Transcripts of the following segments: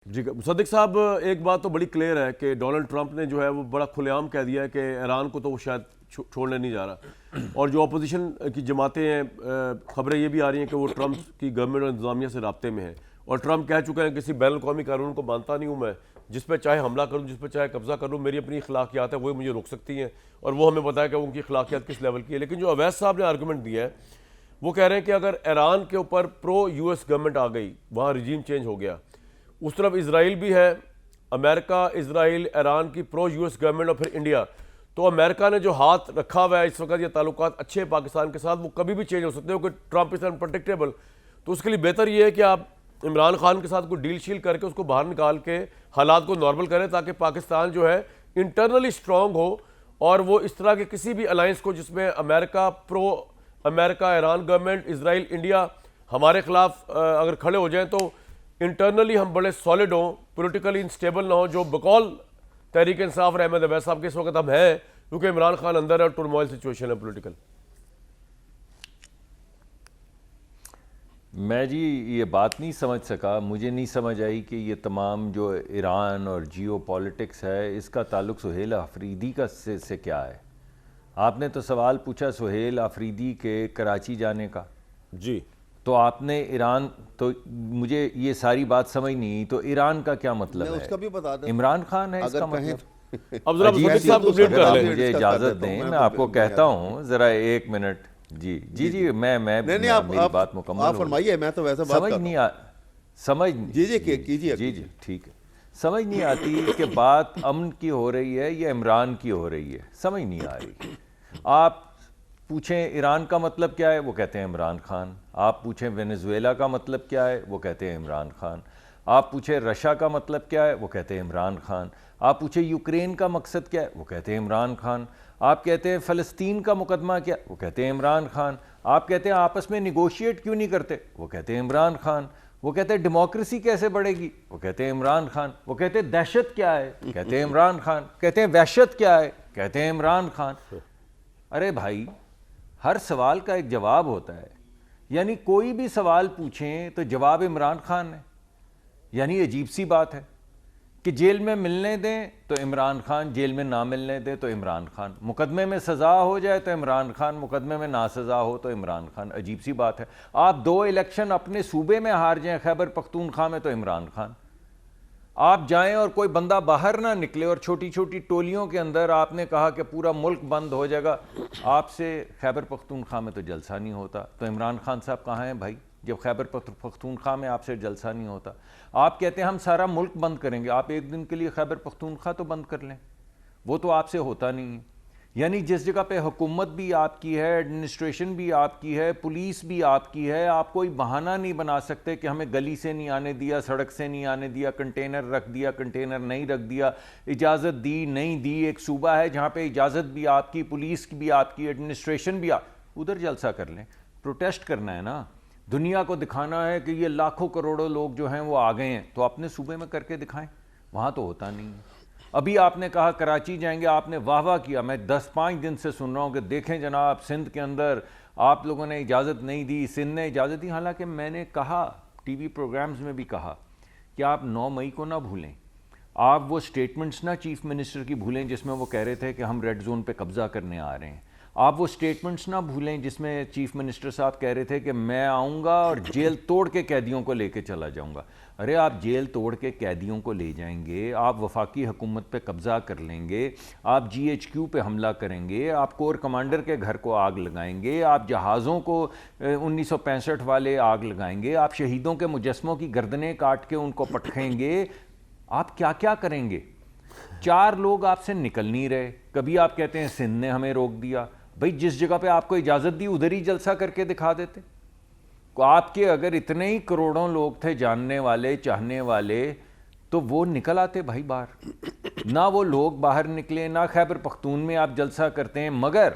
جی مصدق صاحب، ایک بات تو بڑی کلیئر ہے کہ ڈونلڈ ٹرمپ نے جو ہے وہ بڑا کھلے عام کہہ دیا ہے کہ ایران کو تو وہ شاید چھوڑنے نہیں جا رہا، اور جو اپوزیشن کی جماعتیں ہیں خبریں یہ بھی آ رہی ہیں کہ وہ ٹرمپ کی گورنمنٹ اور انتظامیہ سے رابطے میں ہیں، اور ٹرمپ کہہ چکے ہیں کسی بین الاقوامی قانون کو مانتا نہیں ہوں میں، جس پہ چاہے حملہ کروں جس پہ چاہے قبضہ کر لوں، میری اپنی اخلاقیات ہے وہ مجھے روک سکتی ہیں، اور وہ ہمیں پتہ ہے کہ ان کی اخلاقیات کس لیول کی ہے۔ لیکن جو اویس صاحب نے آرگومنٹ دیا ہے وہ کہہ رہے ہیں کہ اگر ایران کے اوپر پرو یو ایس گورنمنٹ آ گئی، وہاں رجیم چینج ہو گیا، اس طرف اسرائیل بھی ہے، امریکہ، اسرائیل، ایران کی پرو یو ایس گورنمنٹ، اور پھر انڈیا، تو امریکہ نے جو ہاتھ رکھا ہوا ہے اس وقت، یہ تعلقات اچھے پاکستان کے ساتھ، وہ کبھی بھی چینج ہو سکتے ہیں کیونکہ ٹرمپ از انپریڈکٹیبل۔ تو اس کے لیے بہتر یہ ہے کہ آپ عمران خان کے ساتھ کوئی ڈیل شیل کر کے اس کو باہر نکال کے حالات کو نارمل کریں، تاکہ پاکستان جو ہے انٹرنلی اسٹرانگ ہو، اور وہ اس طرح کے کسی بھی الائنس کو جس میں امریکہ پرو امریکہ، ایران گورنمنٹ، اسرائیل، انڈیا ہمارے خلاف اگر کھڑے ہو جائیں تو انٹرنلی ہم بڑے سالڈ ہوں، پولیٹیکلی انسٹیبل نہ ہوں، جو بقول تحریک انصاف اور احمد اویس صاحب کے اس وقت ہم ہیں، کیونکہ عمران خان اندر ہے اور ٹرموائل سچویشن ہے پولیٹیکل۔ میں جی یہ بات نہیں سمجھ سکا، مجھے نہیں سمجھ آئی کہ یہ تمام جو ایران اور جیو پالیٹکس ہے اس کا تعلق سہیل آفریدی کا سے کیا ہے؟ آپ نے تو سوال پوچھا سہیل آفریدی کے کراچی جانے کا، جی تو آپ نے ایران، تو مجھے یہ ساری بات سمجھ نہیں، تو ایران کا کیا مطلب ہے؟ اس کا بھی بتا دیں، عمران خان ہے اس کا اگر کہیں مطلب؟ اب ذرا مصدق صاحب کو اگر آپ کر لیں۔ مجھے اجازت دیں میں آپ کو کہتا ہوں ذرا ایک منٹ۔ جی میں میری بات مکمل آپ فرمائیے، میں تو ویسے بات سمجھ نہیں سمجھ جی کیجیے۔ جی ٹھیک ہے، سمجھ نہیں آتی کہ بات امن کی ہو رہی ہے یا عمران کی ہو رہی ہے، سمجھ نہیں آ رہی۔ آپ پوچھیں ایران کا مطلب کیا ہے، وہ کہتے ہیں عمران خان۔ آپ پوچھیں وینزویلا کا مطلب کیا ہے، وہ کہتے ہیں عمران خان۔ آپ پوچھیں رشیا کا مطلب کیا ہے، وہ کہتے ہیں عمران خان۔ آپ پوچھیں یوکرین کا مقصد کیا ہے، وہ کہتے ہیں عمران خان۔ آپ کہتے ہیں فلسطین کا مقدمہ کیا، وہ کہتے ہیں عمران خان۔ آپ کہتے ہیں آپس میں نیگوشیٹ کیوں نہیں کرتے، وہ کہتے ہیں عمران خان۔ وہ کہتے ہیں ڈیموکریسی کیسے بڑھے گی، وہ کہتے ہیں عمران خان۔ وہ کہتے ہیں دہشت کیا ہے، کہتے ہیں عمران خان۔ کہتے ہیں وحشت کیا ہے، کہتے ہیں عمران خان۔ ارے بھائی، ہر سوال کا ایک جواب ہوتا ہے، یعنی کوئی بھی سوال پوچھیں تو جواب عمران خان ہے، یعنی عجیب سی بات ہے کہ جیل میں ملنے دیں تو عمران خان، جیل میں نہ ملنے دیں تو عمران خان، مقدمے میں سزا ہو جائے تو عمران خان، مقدمے میں نہ سزا ہو تو عمران خان۔ عجیب سی بات ہے، آپ 2 الیکشن اپنے صوبے میں ہار جائیں خیبر پختونخوا میں تو عمران خان، آپ جائیں اور کوئی بندہ باہر نہ نکلے اور چھوٹی چھوٹی ٹولیوں کے اندر آپ نے کہا کہ پورا ملک بند ہو جائے گا، آپ سے خیبر پختونخوا میں تو جلسہ نہیں ہوتا، تو عمران خان صاحب کہاں ہیں بھائی جب خیبر پختونخوا میں آپ سے جلسہ نہیں ہوتا؟ آپ کہتے ہیں ہم سارا ملک بند کریں گے، آپ ایک دن کے لیے خیبر پختونخوا تو بند کر لیں، وہ تو آپ سے ہوتا نہیں ہے۔ یعنی جس جگہ پہ حکومت بھی آپ کی ہے، ایڈمنسٹریشن بھی آپ کی ہے، پولیس بھی آپ کی ہے، آپ کوئی بہانہ نہیں بنا سکتے کہ ہمیں گلی سے نہیں آنے دیا، سڑک سے نہیں آنے دیا، کنٹینر رکھ دیا، کنٹینر نہیں رکھ دیا، اجازت دی نہیں دی۔ ایک صوبہ ہے جہاں پہ اجازت بھی آپ کی، پولیس کی بھی آپ کی، ایڈمنسٹریشن بھی ادھر جلسہ کر لیں، پروٹیسٹ کرنا ہے نا، دنیا کو دکھانا ہے کہ یہ لاکھوں کروڑوں لوگ جو ہیں وہ آ گئے ہیں، تو اپنے صوبے میں کر کے دکھائیں، وہاں تو ہوتا نہیں ہے۔ ابھی آپ نے کہا کراچی جائیں گے، آپ نے واہ واہ کیا، میں 10-5 دن سے سن رہا ہوں کہ دیکھیں جناب سندھ کے اندر آپ لوگوں نے اجازت نہیں دی، سندھ نے اجازت دی، حالانکہ میں نے کہا ٹی وی پروگرامز میں بھی کہا کہ آپ 9 مئی کو نہ بھولیں، آپ وہ سٹیٹمنٹس نہ چیف منسٹر کی بھولیں جس میں وہ کہہ رہے تھے کہ ہم ریڈ زون پہ قبضہ کرنے آ رہے ہیں، آپ وہ سٹیٹمنٹس نہ بھولیں جس میں چیف منسٹر صاحب کہہ رہے تھے کہ میں آؤں گا اور جیل توڑ کے قیدیوں کو لے کے چلا جاؤں گا۔ ارے آپ جیل توڑ کے قیدیوں کو لے جائیں گے، آپ وفاقی حکومت پہ قبضہ کر لیں گے، آپ جی ایچ کیو پہ حملہ کریں گے، آپ کور کمانڈر کے گھر کو آگ لگائیں گے، آپ جہازوں کو 1965 والے آگ لگائیں گے، آپ شہیدوں کے مجسموں کی گردنیں کاٹ کے ان کو پٹکیں گے، آپ کیا کیا کریں گے؟ 4 لوگ آپ سے نکل نہیں رہے، کبھی آپ کہتے ہیں سندھ نے ہمیں روک دیا، بھئی جس جگہ پہ آپ کو اجازت دی ادھر ہی جلسہ کر کے دکھا دیتے۔ آپ کے اگر اتنے ہی کروڑوں لوگ تھے جاننے والے، چاہنے والے، تو وہ نکل آتے بھائی باہر، نہ وہ لوگ باہر نکلے، نہ خیبر پختون میں آپ جلسہ کرتے ہیں، مگر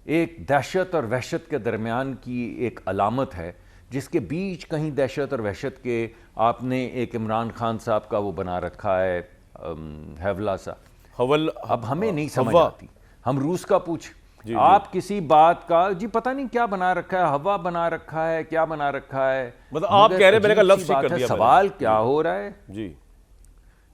ایک دہشت اور وحشت کے درمیان کی ایک علامت ہے جس کے بیچ کہیں دہشت اور وحشت کے آپ نے ایک عمران خان صاحب کا وہ بنا رکھا ہے حوالہ سا۔ اب ہمیں نہیں سمجھ آتی، ہم روس کا آپ کسی بات کا جی پتہ نہیں کیا بنا رکھا ہے, ہوا بنا رکھا ہے, کیا بنا رکھا ہے, مطلب آپ کہہ رہے ہیں, میں نے کہا لفظ ٹھیک کر دیا, سوال کیا ہو رہا ہے.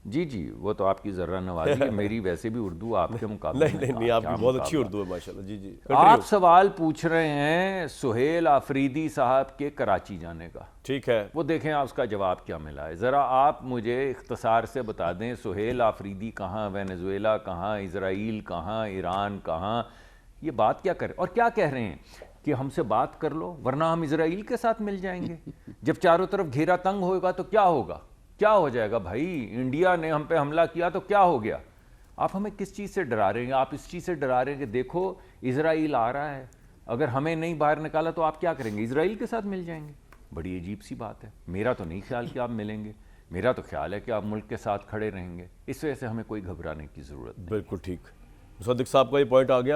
جی وہ تو آپ کی ذرہ نوازی ہے, میری ویسے بھی اردو آپ کے مقابلے نہیں آپ کی بہت اچھی اردو ہے ماشاءاللہ. جی آپ سوال پوچھ رہے ہیں سہیل آفریدی صاحب کے کراچی جانے کا, ٹھیک ہے, وہ دیکھیں آپ اس کا جواب کیا ملا ہے. ذرا آپ مجھے اختصار سے بتا دیں سہیل آفریدی کہاں, وینزویلا کہاں, اسرائیل کہاں, ایران کہاں, یہ بات کیا کریں اور کیا کہہ رہے ہیں کہ ہم سے بات کر لو ورنہ ہم اسرائیل کے ساتھ مل جائیں گے. جب چاروں طرف گھیرا تنگ ہوگا تو کیا ہوگا, کیا ہو جائے گا بھائی, انڈیا نے ہم پہ حملہ کیا تو کیا ہو گیا. آپ ہمیں کس چیز سے ڈرا رہے ہیں؟ آپ اس چیز سے ڈرا رہے ہیں کہ دیکھو اسرائیل آ رہا ہے, اگر ہمیں نہیں باہر نکالا تو آپ کیا کریں گے, اسرائیل کے ساتھ مل جائیں گے. بڑی عجیب سی بات ہے. میرا تو نہیں خیال کہ آپ ملیں گے, میرا تو خیال ہے کہ آپ ملک کے ساتھ کھڑے رہیں گے. اس وجہ سے ہمیں کوئی گھبرانے کی ضرورت نہیں. بالکل ٹھیک. مصدق صاحب کا یہ پوائنٹ آ گیا.